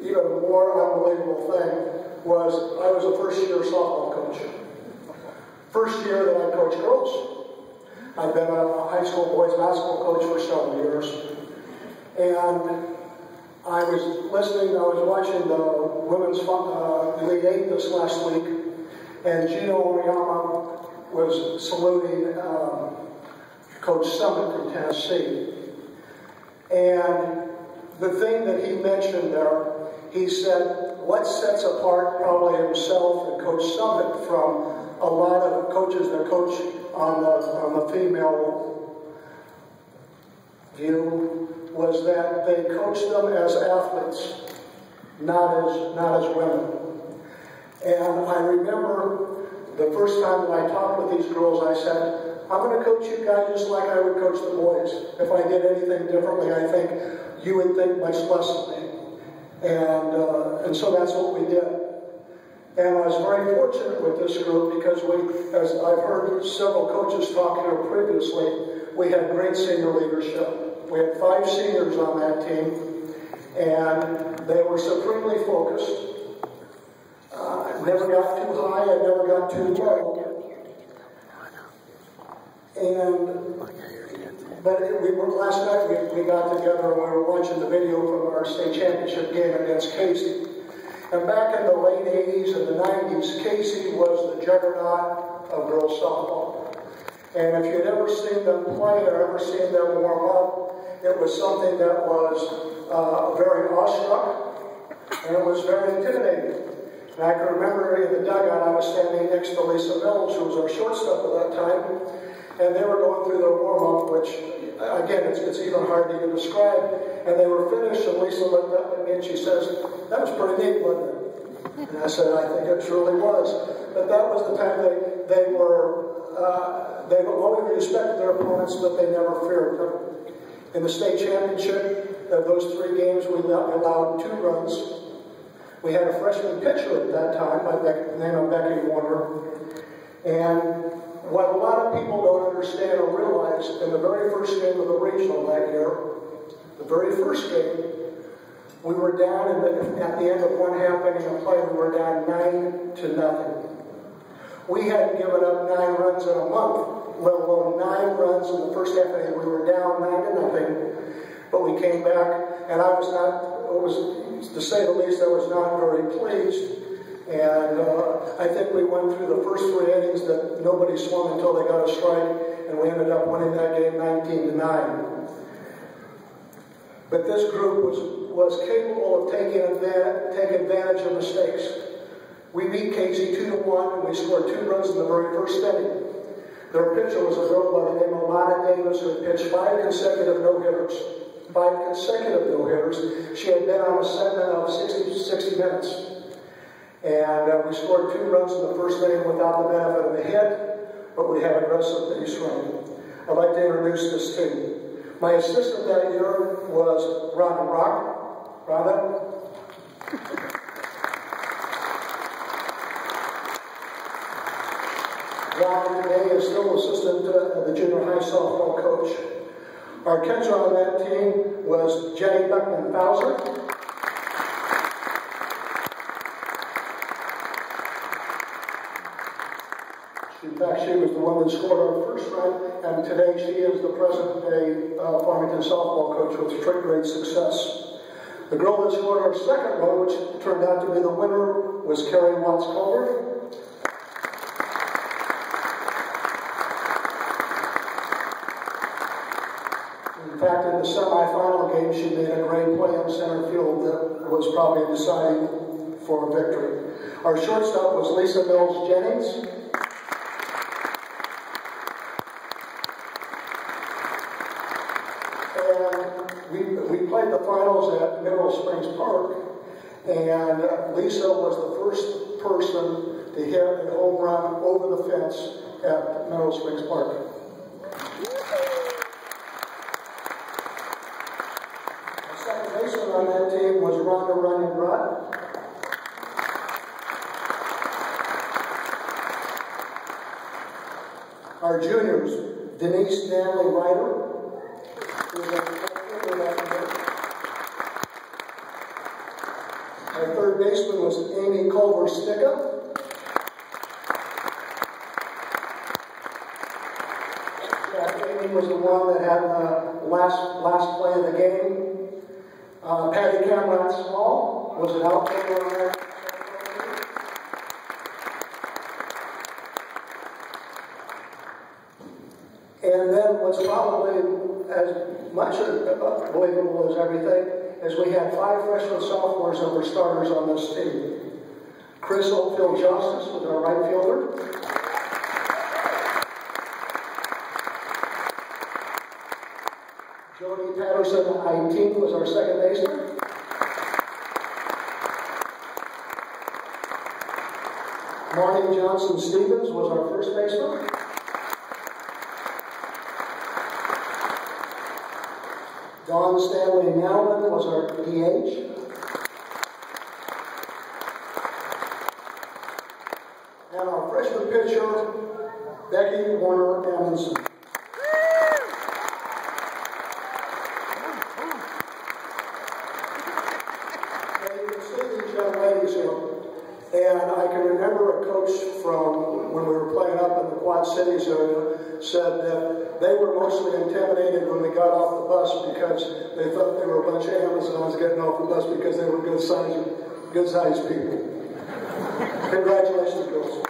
even more unbelievable thing was I was a first-year softball coach. First year that I coached girls. I've been a high school boys basketball coach for several years. And I was watching the women's Elite 8 this last week, and Gino Oriyama was saluting Coach Summit from Tennessee. And the thing that he mentioned there, he said, what sets apart probably himself and Coach Summit from a lot of coaches that coach on the female view was that they coached them as athletes, not as women. And I remember the first time that I talked with these girls, I said, I'm going to coach you guys just like I would coach the boys. If I did anything differently, I think you would think much less of me. And so that's what we did. And I was very fortunate with this group because as I've heard several coaches talk here previously, we had great senior leadership. We had 5 seniors on that team, and they were supremely focused. I never got too high, I never got too low. Last night we got together and we were watching the video from our state championship game against Casey. And back in the late 80s and the 90s, Casey was the juggernaut of girls softball. And if you'd ever seen them play or ever seen them warm up, it was something that was very awestruck, and it was very intimidating. And I can remember in the dugout, I was standing next to Lisa Mills, who was our shortstop at that time, and they were going through their warm-up, which, again, it's even hard to even describe. And they were finished, and Lisa looked up at me and she says, that was pretty neat, wasn't it? And I said, I think it truly was. But that was the time they always respected their opponents, but they never feared them. In the state championship, of those 3 games, we allowed 2 runs. We had a freshman pitcher at that time, by the name of Becky Warner. And what a lot of people don't understand or realize, in the very first game of the regional that year, the very first game, we were down at the end of 1 half inning of play, we were down 9-0. We hadn't given up 9 runs in a month, let alone 9 runs in the first half inning. We were down 9-0, but we came back, and to say the least, I was not very pleased. And I think we went through the first 3 innings that nobody swung until they got a strike, and we ended up winning that game 19-9. But this group was capable of taking advantage of mistakes. We beat Casey 2-1, and we scored 2 runs in the very first inning. Their pitcher was a girl by the name of Lana Davis, who had pitched 5 consecutive no-hitters. 5 consecutive no-hitters. She had been on a segment of 60 minutes. And we scored 2 runs in the first inning without the benefit of a hit, but we had aggressive base running. I'd like to introduce this team. My assistant that year was Rhonda Rock. Rhonda? Rhonda today is still assistant the junior high softball coach. Our catcher on that team was Jenny Beckman-Fauser. In fact, she was the one that scored our first run, and today she is the present-day Farmington softball coach with great success. The girl that scored our second run, which turned out to be the winner, was Carrie Watts-Colbert. In fact, in the semifinal game, she made a great play in center field that was probably deciding for a victory. Our shortstop was Lisa Mills Jennings. We played the finals at Mineral Springs Park, and Lisa was the first person to hit a home run over the fence at Mineral Springs Park. The second baseman on that team was Rhonda Runyon Brott. Our juniors, Denise Stanley Ryder, Our third baseman was Amy Culver-Sticka. Amy was the one that had the last play of the game. Patty Cameron Small was an outfielder on there. And then what's probably as much believable as everything is we had 5 freshman sophomores that were starters on this team. Chris Oakfield Justice was our right fielder. Jody Patterson, I-18, was our second baseman. Marty Johnson Stevens was our first baseman. Don Stanley Nowman was our DH. And our freshman pitcher, Becky Warner Amundsen. Young ladies here. And I can remember a coach from when we were playing up in the Quad Cities area said that they were mostly intimidated when we got off the bus because they thought they were a bunch of Amazons getting off the bus because they were good-sized people. Congratulations, girls.